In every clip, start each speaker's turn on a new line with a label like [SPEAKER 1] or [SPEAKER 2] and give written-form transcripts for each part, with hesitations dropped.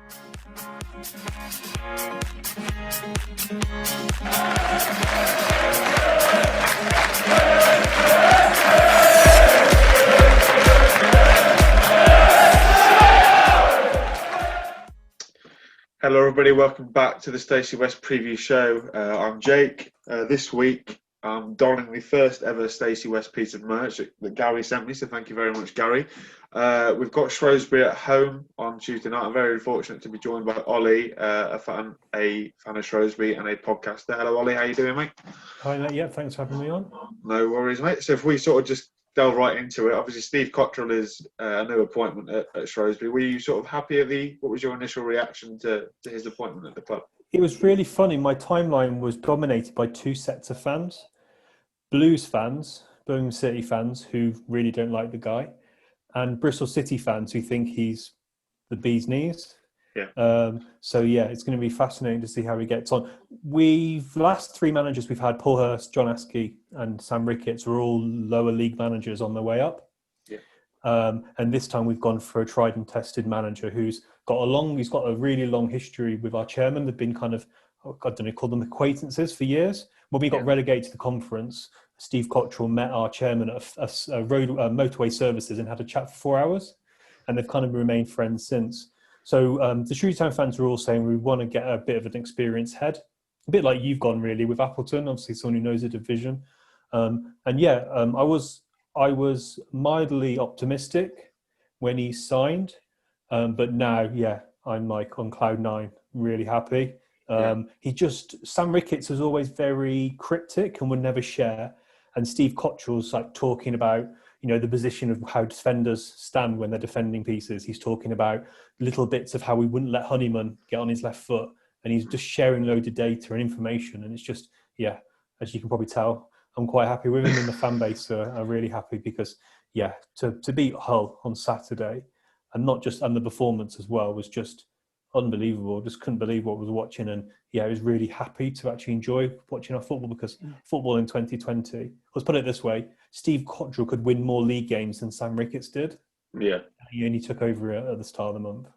[SPEAKER 1] Hello everybody, welcome back to the Stacey West preview show. I'm Jake. This week I'm donning the first ever Stacey West piece of merch that Gary sent me, so thank you very much, Gary. We've got Shrewsbury at home on Tuesday night. I'm very fortunate to be joined by Ollie, a fan of Shrewsbury and a podcaster. Hello Ollie, how you doing, mate?
[SPEAKER 2] Hi mate, yeah, thanks for having me on.
[SPEAKER 1] No worries, mate. So if we sort of just delve right into it, obviously Steve Cottrell is a new appointment at Shrewsbury. Were you sort of happy what was your initial reaction to his appointment at the club?
[SPEAKER 2] It was really funny. My timeline was dominated by two sets of fans. Blues fans, Birmingham City fans who really don't like the guy, and Bristol City fans who think he's the bee's knees.
[SPEAKER 1] Yeah.
[SPEAKER 2] So it's going to be fascinating to see how he gets on. The last three managers we've had, Paul Hurst, John Askey and Sam Ricketts, were all lower league managers on their way up.
[SPEAKER 1] Yeah.
[SPEAKER 2] And this time we've gone for a tried and tested manager he's got a really long history with our chairman. They've been kind of, call them acquaintances for years. When we got relegated to the conference, Steve Cottrell met our chairman at a road motorway services and had a chat for 4 hours, and they've kind of remained friends since. So the Shrewsbury Town fans are all saying we want to get a bit of an experienced head, a bit like you've gone really with Appleton, obviously someone who knows the division. I was mildly optimistic when he signed, but now, I'm like on cloud nine, really happy. Sam Ricketts was always very cryptic and would never share. And Steve Cottrell's like talking about, the position of how defenders stand when they're defending pieces. He's talking about little bits of how we wouldn't let Honeyman get on his left foot. And he's just sharing loads of data and information. And it's just, as you can probably tell, I'm quite happy with him, and the fan base are really happy because, to beat Hull on Saturday and the performance as well was just unbelievable. Just couldn't believe what I was watching. And I was really happy to actually enjoy watching our football because football in 2020, let's put it this way, Steve Cottrell could win more league games than Sam Ricketts did. Yeah. He only took over at the start of the month.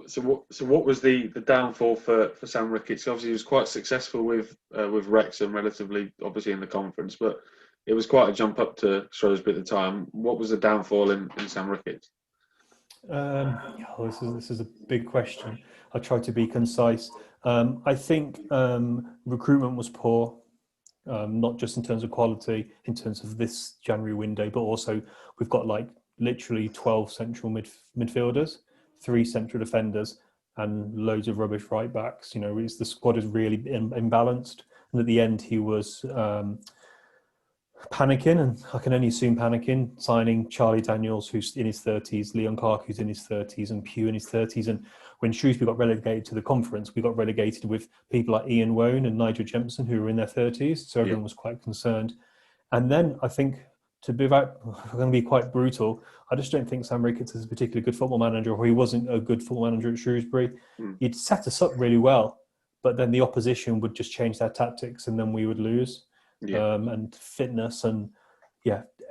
[SPEAKER 1] So what was the downfall for Sam Ricketts? Obviously he was quite successful with Wrexham, relatively obviously in the conference, but it was quite a jump up to Shrewsbury at the time. What was the downfall in Sam Ricketts?
[SPEAKER 2] This is a big question. I'll try to be concise. I think recruitment was poor, not just in terms of quality, in terms of this January window, but also we've got like literally 12 central midfielders, 3 central defenders, and loads of rubbish right backs. The squad is really imbalanced. And at the end, he was panicking, and I can only assume panicking, signing Charlie Daniels, who's in his 30s, Leon Clark, who's in his 30s, and Pugh in his 30s. And when Shrewsbury got relegated to the conference, we got relegated with people like Ian Wone and Nigel Jempson, who were in their 30s. So everyone was quite concerned. And then I think, I'm going to be quite brutal, I just don't think Sam Ricketts is a particularly good football manager, or he wasn't a good football manager at Shrewsbury. He'd set us up really well, but then the opposition would just change their tactics and then we would lose. And fitness and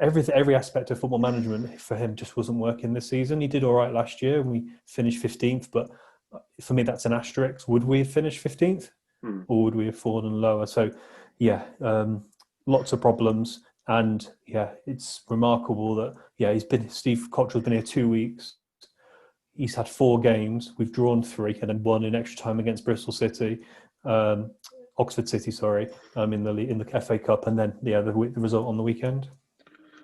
[SPEAKER 2] every aspect of football management for him just wasn't working this season. He did all right last year and we finished 15th, but for me that's an asterisk. Would we have finished 15th or would we have fallen lower? So lots of problems, and it's remarkable that Steve Cottrell's been here 2 weeks. He's had 4 games. We've drawn 3 and then 1 in extra time against Bristol City. Oxford City, in the FA Cup, and then the result on the weekend.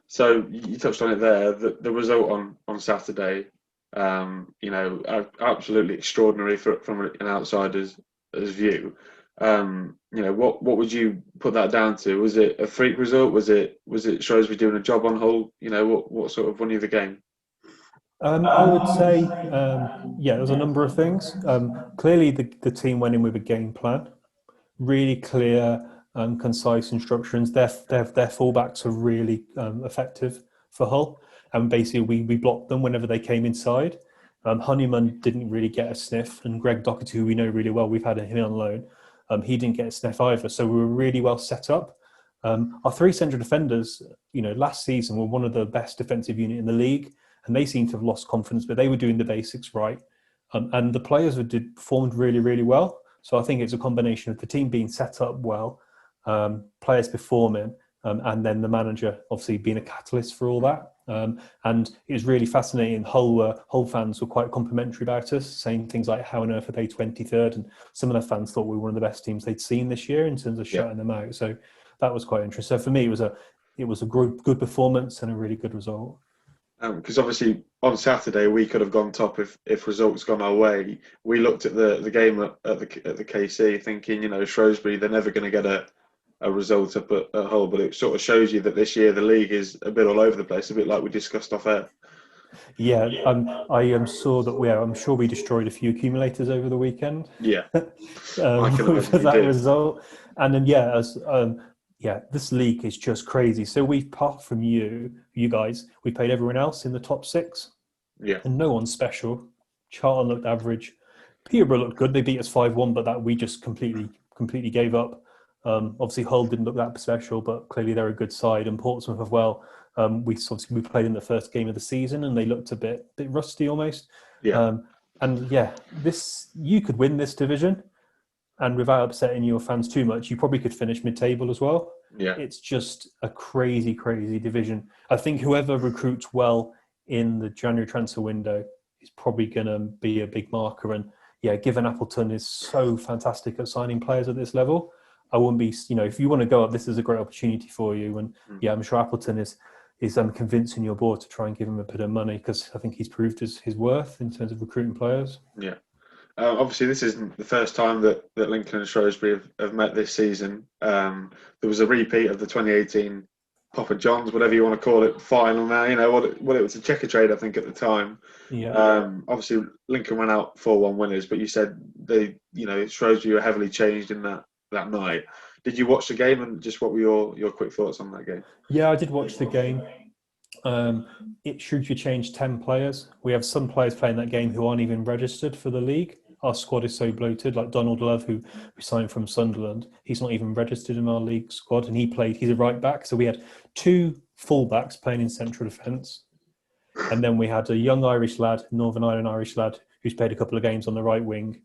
[SPEAKER 1] So you touched on it there. The result on Saturday, absolutely extraordinary from an outsider's view. What would you put that down to? Was it a freak result? Was it Shrewsbury doing a job on Hull? What sort of won you the game?
[SPEAKER 2] I would say, there's a number of things. Clearly, the team went in with a game plan. Really clear, concise instructions. Their fullbacks are really effective for Hull, and basically we blocked them whenever they came inside. Honeyman didn't really get a sniff, and Greg Docherty, who we know really well, we've had him on loan. He didn't get a sniff either. So we were really well set up. Our 3 central defenders, last season were one of the best defensive unit in the league, and they seem to have lost confidence, but they were doing the basics right. and the players performed really, really well. So I think it's a combination of the team being set up well, players performing, and then the manager obviously being a catalyst for all that. And it was really fascinating. Hull fans were quite complimentary about us, saying things like, how on earth are they 23rd? And some of their fans thought we were one of the best teams they'd seen this year in terms of shutting them out. So that was quite interesting. So for me, it was a good performance and a really good result.
[SPEAKER 1] Because obviously on Saturday we could have gone top if results gone our way. We looked at the game at the KC thinking, Shrewsbury, they're never going to get a result up at Hull, but it sort of shows you that this year the league is a bit all over the place, a bit like we discussed off air.
[SPEAKER 2] Yeah, I saw that. I'm sure we destroyed a few accumulators over the weekend.
[SPEAKER 1] Yeah,
[SPEAKER 2] for that result, and then this league is just crazy. So apart from you guys, we played everyone else in the top 6.
[SPEAKER 1] Yeah,
[SPEAKER 2] and no one's special. Charlton looked average. Peterborough looked good. They beat us 5-1, but that we just completely gave up. Obviously, Hull didn't look that special, but clearly they're a good side. And Portsmouth as well. We played in the first game of the season, and they looked a bit rusty almost.
[SPEAKER 1] Yeah.
[SPEAKER 2] You could win this division, and without upsetting your fans too much, you probably could finish mid-table as well.
[SPEAKER 1] Yeah,
[SPEAKER 2] it's just a crazy division. I think whoever recruits well in the January transfer window is probably going to be a big marker. And given Appleton is so fantastic at signing players at this level, I wouldn't be, if you want to go up, this is a great opportunity for you. And I'm sure Appleton is convincing your board to try and give him a bit of money, because I think he's proved his worth in terms of recruiting players.
[SPEAKER 1] Yeah. Obviously, this isn't the first time that Lincoln and Shrewsbury have met this season. There was a repeat of the 2018 Papa John's, whatever you want to call it, final now. It was a checker trade, I think, at the time.
[SPEAKER 2] Yeah.
[SPEAKER 1] Obviously, Lincoln ran out 4-1 winners, but you said Shrewsbury were heavily changed in that night. Did you watch the game, and just what were your quick thoughts on that game?
[SPEAKER 2] Yeah, I did watch the game. Shrewsbury changed 10 players. We have some players playing that game who aren't even registered for the league. Our squad is so bloated, like Donald Love, who we signed from Sunderland. He's not even registered in our league squad, and he's a right back. So we had 2 full-backs playing in central defence. And then we had a young Irish lad, Northern Ireland Irish lad, who's played a couple of games on the right wing,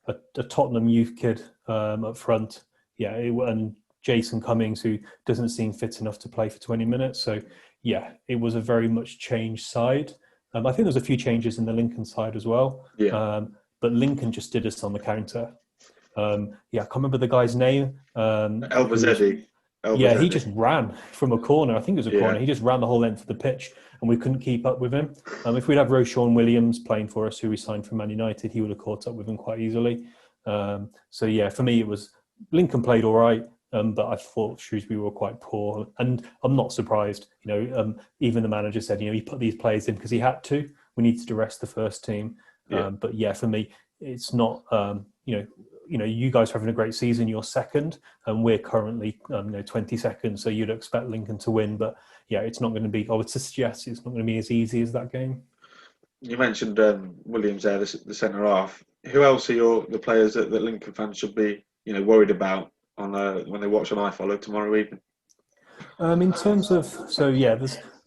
[SPEAKER 2] a Tottenham youth kid up front. And Jason Cummings, who doesn't seem fit enough to play for 20 minutes. So, it was a very much changed side. I think there was a few changes in the Lincoln side as well.
[SPEAKER 1] Yeah.
[SPEAKER 2] But Lincoln just did us on the counter. I can't remember the guy's name.
[SPEAKER 1] Elbazetti.
[SPEAKER 2] He just ran from a corner. I think it was a corner. He just ran the whole length of the pitch, and we couldn't keep up with him. If we'd have Roshawn Williams playing for us, who we signed from Man United, he would have caught up with him quite easily. For me, it was Lincoln played all right, but I thought Shrewsbury were quite poor. And I'm not surprised. Even the manager said, he put these players in because he had to. We needed to rest the first team. But for me, it's not. You guys are having a great season. You're second, and we're currently 22nd. So you'd expect Lincoln to win, but it's not going to be. I would suggest it's not going to be as easy as that game.
[SPEAKER 1] You mentioned Williams there, the centre half. Who else are the players that Lincoln fans should be worried about on when they watch on iFollow tomorrow evening?
[SPEAKER 2] In terms of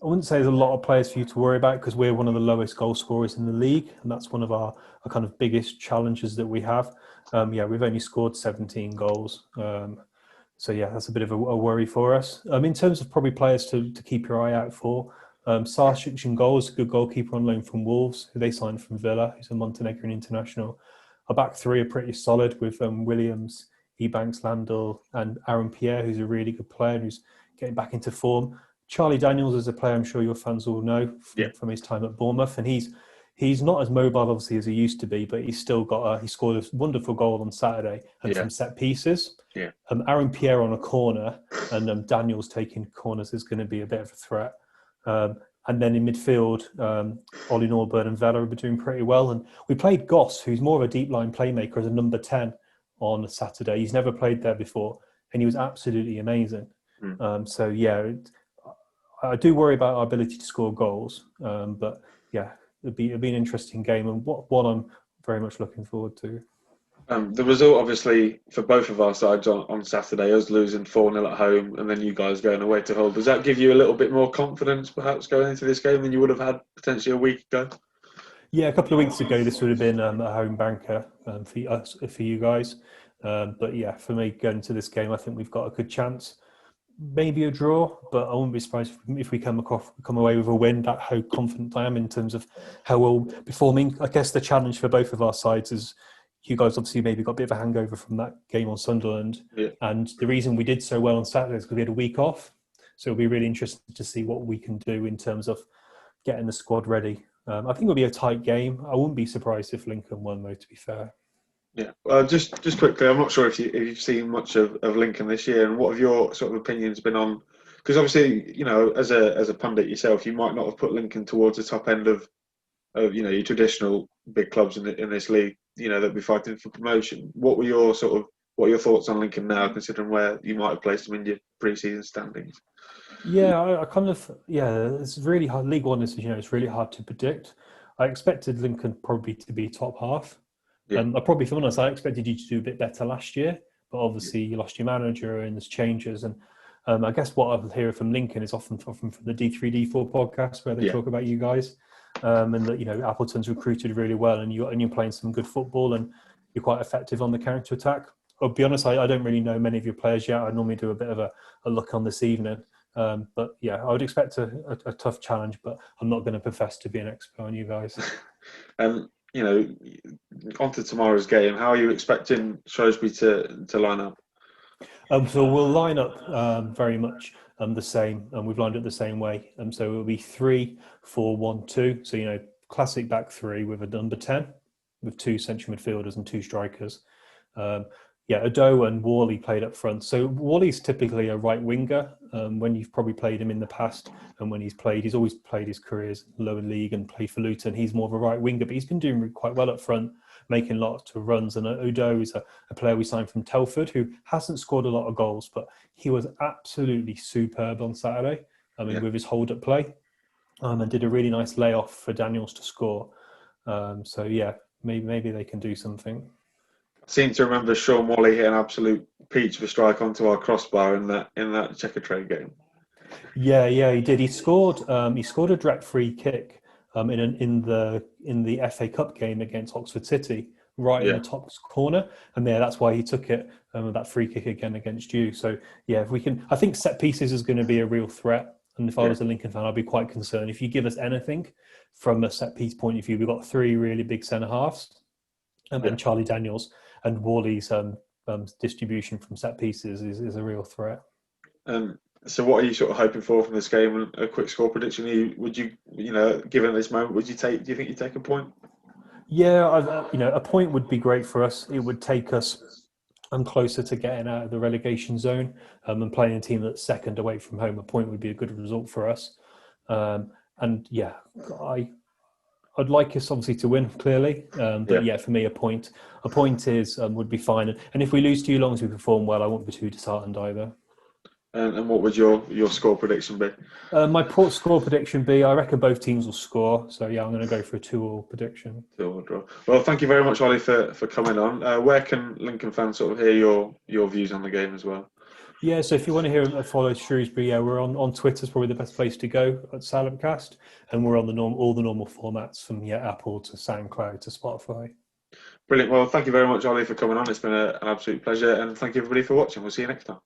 [SPEAKER 2] I wouldn't say there's a lot of players for you to worry about, because we're one of the lowest goal scorers in the league, and that's one of our kind of biggest challenges that we have. We've only scored 17 goals. That's a bit of a worry for us. In terms of probably players to keep your eye out for, Sarsic in goal is a good goalkeeper on loan from Wolves, who they signed from Villa, who's a Montenegrin international. Our back 3 are pretty solid with Williams, Ebanks, Landell, and Aaron Pierre, who's a really good player and who's getting back into form. Charlie Daniels is a player I'm sure your fans all know from his time at Bournemouth, and he's not as mobile obviously as he used to be, but he's still got he scored a wonderful goal on Saturday and from set pieces. Aaron Pierre on a corner, and Daniels taking corners is going to be a bit of a threat. And then in midfield, Ollie Norburn and Vela are doing pretty well. And we played Goss, who's more of a deep line playmaker, as a number 10 on Saturday. He's never played there before, and he was absolutely amazing. I do worry about our ability to score goals, but it'll be an interesting game, and one I'm very much looking forward to.
[SPEAKER 1] The result, obviously, for both of our sides on Saturday, us losing 4-0 at home, and then you guys going away to Hull. Does that give you a little bit more confidence, perhaps, going into this game than you would have had potentially a week ago?
[SPEAKER 2] Yeah, a couple of weeks ago, this would have been a home banker for us, for you guys. But yeah, for me, going to this game, I think we've got a good chance. Maybe a draw, but I wouldn't be surprised if we come away with a win. That's how confident I am in terms of how well performing. I guess the challenge for both of our sides is you guys obviously maybe got a bit of a hangover from that game on Sunderland,
[SPEAKER 1] Yeah.
[SPEAKER 2] and the reason we did so well on Saturday is because we had a week off. So it'll be really interesting to see what we can do in terms of getting the squad ready. I think it'll be a tight game. I wouldn't be surprised if Lincoln won, though, to be fair.
[SPEAKER 1] Yeah. Just quickly, I'm not sure if you've seen much of Lincoln this year, and what have your sort of opinions been on? Because obviously, as a pundit yourself, you might not have put Lincoln towards the top end of your traditional big clubs in this league, that be fighting for promotion. What are your thoughts on Lincoln now, considering where you might have placed them in your pre-season standings?
[SPEAKER 2] Yeah, I kind of it's really hard. League One is it's really hard to predict. I expected Lincoln probably to be top half.
[SPEAKER 1] Yeah.
[SPEAKER 2] I probably, for honest, I expected you to do a bit better last year, but obviously you lost your manager and there's changes. And I guess what I've heard from Lincoln is often from the D3D4 podcast where they talk about you guys, and that Appleton's recruited really well and you're playing some good football and you're quite effective on the counter attack. I'll be honest, I don't really know many of your players yet. I normally do a bit of a look on this evening. But yeah, I would expect a tough challenge, but I'm not going to profess to be an expert on you guys.
[SPEAKER 1] On to tomorrow's game. How are you expecting Shrewsbury to line up?
[SPEAKER 2] So we'll line up very much the same, and we've lined up the same way. So it will be 3-4-1-2. So classic back three with a number 10, with two central midfielders and two strikers. Ado and Worley played up front. So Worley's typically a right winger. When you've probably played him in the past, and when he's always played his careers lower league and played for Luton. He's more of a right winger, but he's been doing quite well up front, making lots of runs. And Ado is a player we signed from Telford who hasn't scored a lot of goals, but he was absolutely superb on Saturday. With his hold-up play, and did a really nice layoff for Daniels to score. Maybe they can do something.
[SPEAKER 1] I seem to remember Sean Wally hit an absolute peach of a strike onto our crossbar in that Checker Trade game.
[SPEAKER 2] Yeah, he did. He scored a direct free kick in the FA Cup game against Oxford City, right in the top corner, and that's why he took it. That free kick again against you. So yeah, if we can, I think set pieces is going to be a real threat. And if I was a Lincoln fan, I'd be quite concerned. If you give us anything from a set piece point of view, we've got three really big centre halves, and Charlie Daniels and Worley's distribution from set pieces is a real threat.
[SPEAKER 1] So what are you sort of hoping for from this game? A quick score prediction. Given this moment, do you think you take a point?
[SPEAKER 2] Yeah, a point would be great for us. It would take us closer to getting out of the relegation zone and playing a team that's second away from home. A point would be a good result for us. I'd like us obviously to win clearly, but for me a point is would be fine. And if we lose too long as we perform well, I won't be too disheartened either.
[SPEAKER 1] And what would your score prediction be?
[SPEAKER 2] My score prediction be, I reckon both teams will score. So yeah, I'm going to go for a 2-2 prediction.
[SPEAKER 1] 2-2 draw. Well, thank you very much, Ollie, for coming on. Where can Lincoln fans sort of hear your views on the game as well?
[SPEAKER 2] Yeah, so if you want to follow Shrewsbury, we're on Twitter. Is probably the best place to go at Salopcast, and we're on all the normal formats from Apple to SoundCloud to Spotify.
[SPEAKER 1] Brilliant. Well, thank you very much, Ollie, for coming on. It's been an absolute pleasure, and thank you everybody for watching. We'll see you next time.